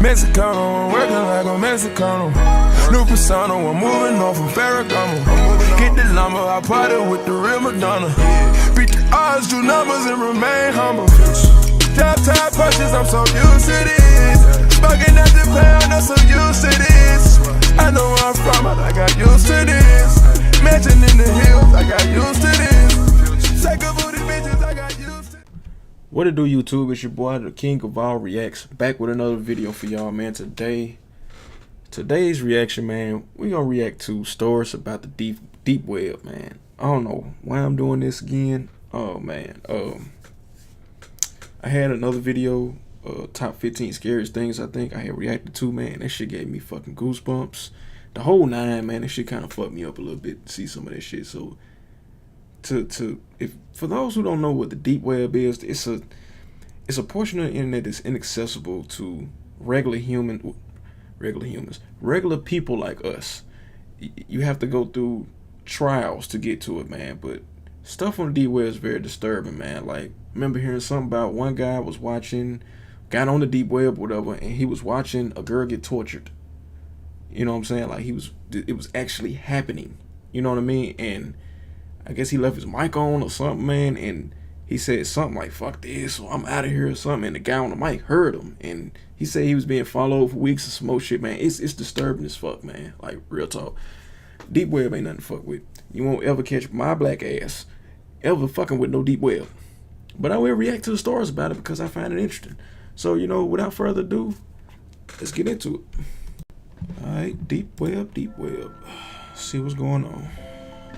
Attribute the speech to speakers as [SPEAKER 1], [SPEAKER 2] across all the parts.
[SPEAKER 1] Mexicano, working like a Mexicano. New persona, I'm moving on from Ferragamo. Get the number, I party with the real Madonna. Beat the odds, do numbers, and remain humble. Drop top punches, I'm so used to this. Bugging at the pound, I'm so used to this. I know where I'm from, but I got used to this. Mansion in the hills, I got used to this. Take a booty bitches, I got used to.
[SPEAKER 2] What it do, YouTube? It's your boy, the King of All Reacts, back with another video for y'all, man. Today's reaction, man, we gonna react to stories about the deep web, man. I don't know why I'm doing this again. Oh man, I had another video, top 15 scariest things I think I had reacted to, man. That shit gave me fucking goosebumps. The whole nine, man. That shit kind of fucked me up a little bit to see some of that shit. So, if for those who don't know what the deep web is, it's a portion of the internet that's inaccessible to regular people like us. You have to go through trials to get to it, man. But stuff on the deep web is very disturbing, man. Like, I remember hearing something about one guy got on the deep web, whatever, and he was watching a girl get tortured. You know what I'm saying? Like, it was actually happening. You know what I mean? And I guess he left his mic on or something, man, and he said something like, fuck this, or I'm out of here or something, and the guy on the mic heard him, and he said he was being followed for weeks of some more shit, man. It's disturbing as fuck, man. Like, real talk. Deep web ain't nothing to fuck with. You won't ever catch my black ass ever fucking with no deep web. But I will react to the stories about it because I find it interesting. So, you know, without further ado, let's get into it. Alright, deep web. See what's going on.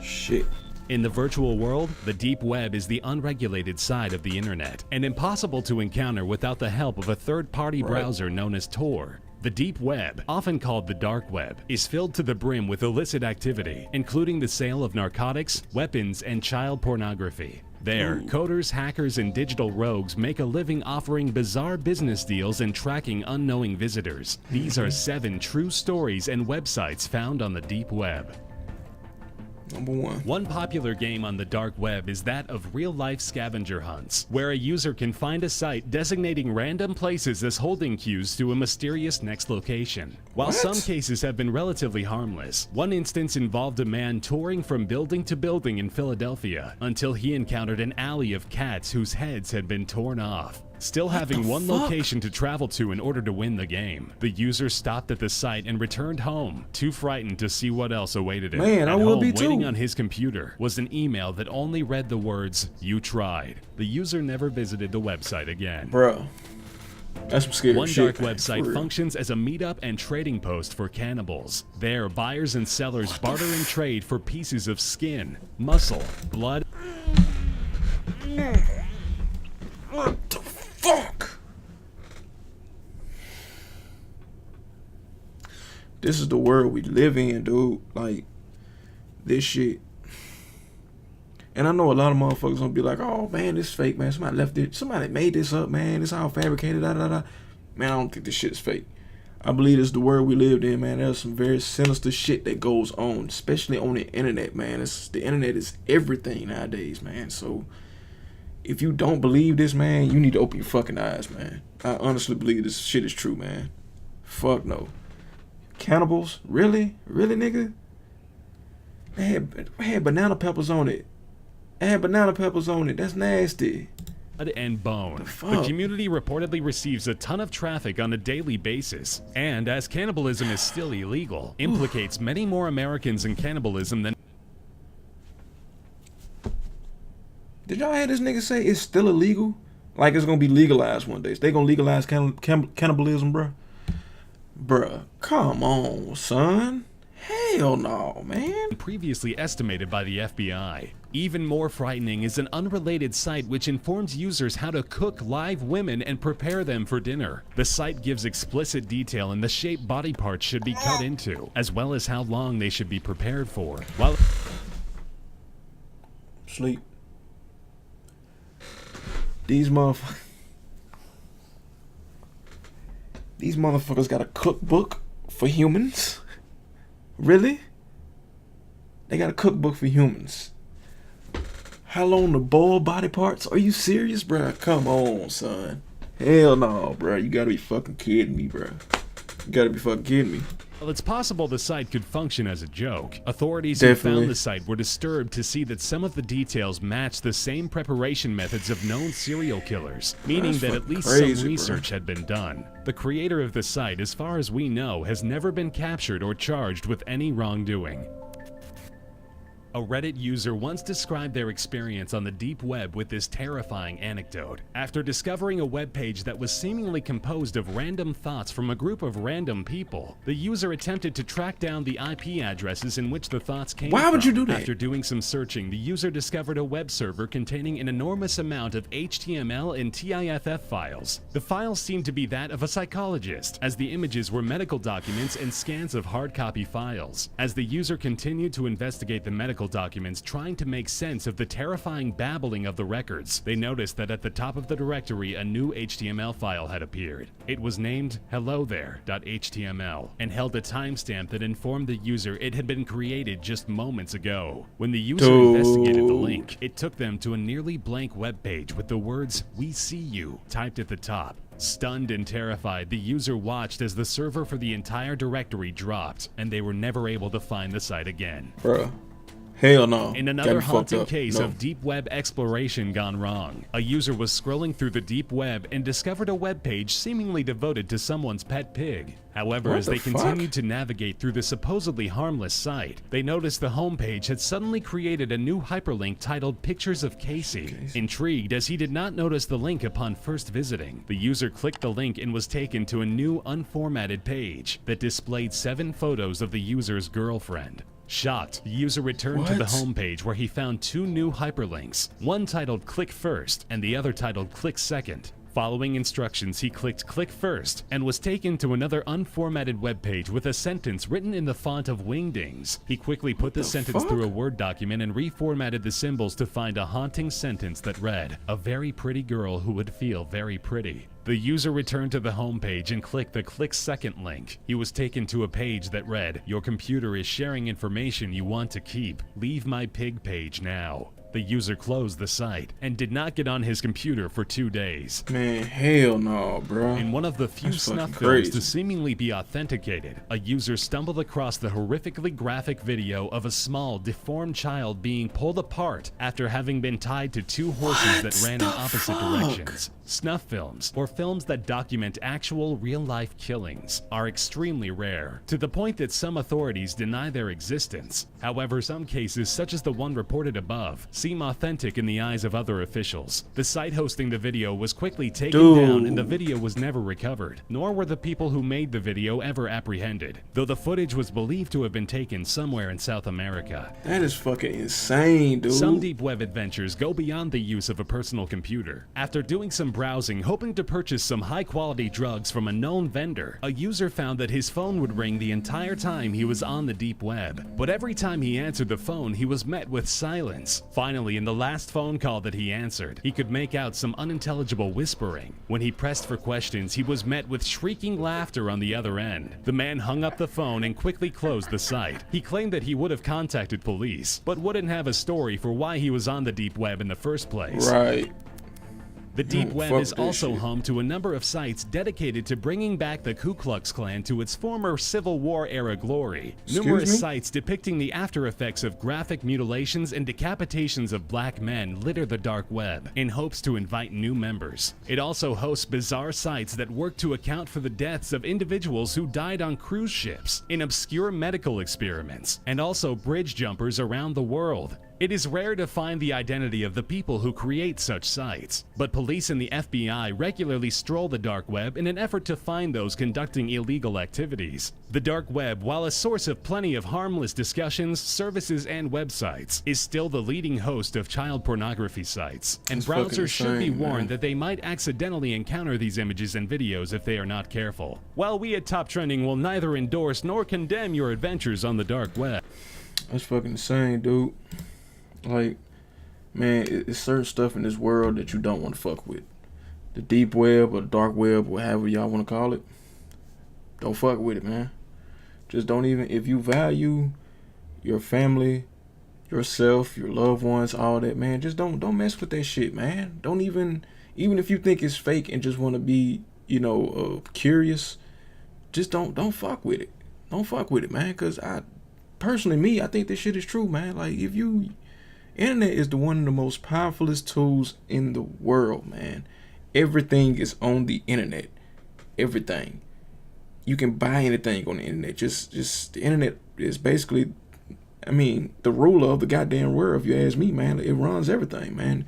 [SPEAKER 2] Shit.
[SPEAKER 3] In the virtual world, the deep web is the unregulated side of the internet and impossible to encounter without the help of a third-party browser known as Tor. The deep web, often called the dark web, is filled to the brim with illicit activity, including the sale of narcotics, weapons, and child pornography. There, coders, hackers, and digital rogues make a living offering bizarre business deals and tracking unknowing visitors. These are 7 true stories and websites found on the deep web.
[SPEAKER 2] Number 1.
[SPEAKER 3] One popular game on the dark web is that of real-life scavenger hunts, where a user can find a site designating random places as holding cues to a mysterious next location. While some cases have been relatively harmless, one instance involved a man touring from building to building in Philadelphia until he encountered an alley of cats whose heads had been torn off. Still having one location to travel to in order to win the game, the user stopped at the site and returned home, too frightened to see what else awaited him.
[SPEAKER 2] Man, I will be too.
[SPEAKER 3] Waiting on his computer was an email that only read the words, "You tried." The user never visited the website again.
[SPEAKER 2] Bruh. That's some scary shit.
[SPEAKER 3] One dark website functions as a meetup and trading post for cannibals. There, buyers and sellers barter and trade for pieces of skin, muscle, blood.
[SPEAKER 2] What the fuck? This is the world we live in, dude. Like, this shit. And I know a lot of motherfuckers gonna be like, oh man, this is fake, man. Somebody made this up, man. It's all fabricated, Man, I don't think this shit is fake. I believe this is the world we lived in, man. There's some very sinister shit that goes on, especially on the internet, man. The internet is everything nowadays, man. So if you don't believe this, man, you need to open your fucking eyes, man. I honestly believe this shit is true, man. Fuck no. Cannibals? Really? Really, nigga? They had banana peppers on it. That's nasty.
[SPEAKER 3] And bone. The community reportedly receives a ton of traffic on a daily basis, and as cannibalism is still illegal, implicates many more Americans in cannibalism than...
[SPEAKER 2] Did y'all hear this nigga say it's still illegal? Like it's gonna be legalized one day. They gonna legalize cannibalism, bruh? Bruh, come on, son. Hell no, man.
[SPEAKER 3] Previously estimated by the FBI. Even more frightening is an unrelated site which informs users how to cook live women and prepare them for dinner. The site gives explicit detail in the shape body parts should be cut into, as well as how long they should be prepared for. While
[SPEAKER 2] sleep. These motherfuckers got a cookbook for humans? Really? They got a cookbook for humans. How long to boil body parts? Are you serious, bruh? Come on, son. Hell no, bruh. You gotta be fucking kidding me, bruh. You gotta be fucking kidding me.
[SPEAKER 3] While it's possible the site could function as a joke, authorities
[SPEAKER 2] Definitely.
[SPEAKER 3] who found the site were disturbed to see that some of the details matched the same preparation methods of known serial killers, meaning
[SPEAKER 2] That's
[SPEAKER 3] that at
[SPEAKER 2] fucking
[SPEAKER 3] least
[SPEAKER 2] crazy,
[SPEAKER 3] some
[SPEAKER 2] bro.
[SPEAKER 3] research had been done. The creator of the site, as far as we know, has never been captured or charged with any wrongdoing. A Reddit user once described their experience on the deep web with this terrifying anecdote. After discovering a web page that was seemingly composed of random thoughts from a group of random people, the user attempted to track down the IP addresses in which the thoughts came from.
[SPEAKER 2] Why would you do that?
[SPEAKER 3] After doing some searching, the user discovered a web server containing an enormous amount of HTML and TIFF files. The files seemed to be that of a psychologist, as the images were medical documents and scans of hard copy files. As the user continued to investigate the medical documents, trying to make sense of the terrifying babbling of the records, they noticed that at the top of the directory a new HTML file had appeared. It was named hellothere.html and held a timestamp that informed the user it had been created just moments ago. When the user investigated the link, it took them to a nearly blank web page with the words "We see you" typed at the top. Stunned and terrified, the user watched as the server for the entire directory dropped, and they were never able to find the site again.
[SPEAKER 2] Bruh. Hell no.
[SPEAKER 3] In another
[SPEAKER 2] Got me fucked
[SPEAKER 3] haunting
[SPEAKER 2] up.
[SPEAKER 3] case
[SPEAKER 2] No.
[SPEAKER 3] of deep web exploration gone wrong, a user was scrolling through the deep web and discovered a web page seemingly devoted to someone's pet pig. However,
[SPEAKER 2] What
[SPEAKER 3] as
[SPEAKER 2] the
[SPEAKER 3] they
[SPEAKER 2] fuck?
[SPEAKER 3] continued to navigate through the supposedly harmless site, they noticed the homepage had suddenly created a new hyperlink titled Pictures of Casey. Intrigued, as he did not notice the link upon first visiting, the user clicked the link and was taken to a new unformatted page that displayed 7 photos of the user's girlfriend. Shocked, the user returned to the
[SPEAKER 2] What?
[SPEAKER 3] homepage where he found 2 new hyperlinks, one titled Click First and the other titled Click Second. Following instructions, he clicked Click First and was taken to another unformatted webpage with a sentence written in the font of Wingdings. He quickly put the sentence
[SPEAKER 2] fuck?
[SPEAKER 3] through a Word document and reformatted the symbols to find a haunting sentence that read, "A very pretty girl who would feel very pretty." The user returned to the homepage and clicked the Click Second link. He was taken to a page that read, "Your computer is sharing information you want to keep. Leave my pig page now." The user closed the site and did not get on his computer for 2 days.
[SPEAKER 2] Man, hell no, bro.
[SPEAKER 3] In one of the few
[SPEAKER 2] That's
[SPEAKER 3] snuff
[SPEAKER 2] fucking
[SPEAKER 3] films
[SPEAKER 2] crazy.
[SPEAKER 3] to seemingly be authenticated, a user stumbled across the horrifically graphic video of a small, deformed child being pulled apart after having been tied to 2 horses that ran in opposite directions. Snuff films, or films that document actual real-life killings, are extremely rare, to the point that some authorities deny their existence. However, some cases, such as the one reported above, seem authentic in the eyes of other officials. The site hosting the video was quickly taken down and the video was never recovered, nor were the people who made the video ever apprehended, though the footage was believed to have been taken somewhere in South America.
[SPEAKER 2] That is fucking insane, dude.
[SPEAKER 3] Some deep web adventures go beyond the use of a personal computer. After doing some browsing, hoping to purchase some high-quality drugs from a known vendor, a user found that his phone would ring the entire time he was on the deep web. But every time he answered the phone, he was met with silence. Finally, in the last phone call that he answered, he could make out some unintelligible whispering. When he pressed for questions, he was met with shrieking laughter on the other end. The man hung up the phone and quickly closed the site. He claimed that he would have contacted police, but wouldn't have a story for why he was on the deep web in the first place.
[SPEAKER 2] Right.
[SPEAKER 3] The deep web
[SPEAKER 2] fuck
[SPEAKER 3] is
[SPEAKER 2] that
[SPEAKER 3] also
[SPEAKER 2] shit.
[SPEAKER 3] home to a number of sites dedicated to bringing back the Ku Klux Klan to its former Civil War era glory.
[SPEAKER 2] Excuse
[SPEAKER 3] Numerous
[SPEAKER 2] me?
[SPEAKER 3] sites depicting the after effects of graphic mutilations and decapitations of black men litter the dark web in hopes to invite new members. It also hosts bizarre sites that work to account for the deaths of individuals who died on cruise ships, in obscure medical experiments, and also bridge jumpers around the world. It is rare to find the identity of the people who create such sites, but police and the FBI regularly stroll the dark web in an effort to find those conducting illegal activities. The dark web, while a source of plenty of harmless discussions, services, and websites, is still the leading host of child pornography sites, and
[SPEAKER 2] That's fucking
[SPEAKER 3] browsers should be
[SPEAKER 2] insane,
[SPEAKER 3] warned
[SPEAKER 2] man.
[SPEAKER 3] that they might accidentally encounter these images and videos if they are not careful. While we at Top Trending will neither endorse nor condemn your adventures on the dark web,
[SPEAKER 2] That's fucking insane, dude. Like, man, it's certain stuff in this world that you don't want to fuck with. The deep web or the dark web, or however y'all want to call it. Don't fuck with it, man. Just don't even, if you value your family, yourself, your loved ones, all that, man, just don't mess with that shit, man. Don't even if you think it's fake and just want to be, curious, just don't fuck with it. Don't fuck with it, man. Cause I think this shit is true, man. Like internet is one of the most powerfulest tools in the world, man. Everything is on the internet. Everything. You can buy anything on the internet. Just the internet is basically, I mean, the ruler of the goddamn world, if you ask me, man. It runs everything, man.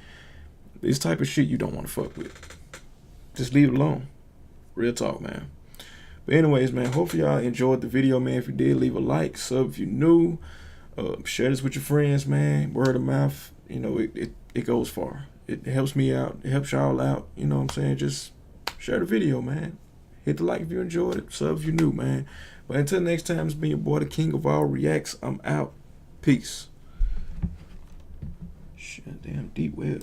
[SPEAKER 2] This type of shit you don't want to fuck with. Just leave it alone. Real talk, man. But anyways, man, hopefully y'all enjoyed the video, man. If you did, leave a like, sub if you're new. Share this with your friends, man. Word of mouth, you know, it goes far. It helps me out. It helps y'all out. You know what I'm saying? Just share the video, man. Hit the like if you enjoyed it. Sub if you're new, man. But until next time, it's been your boy, the King of All Reacts. I'm out. Peace. Shit, damn deep web.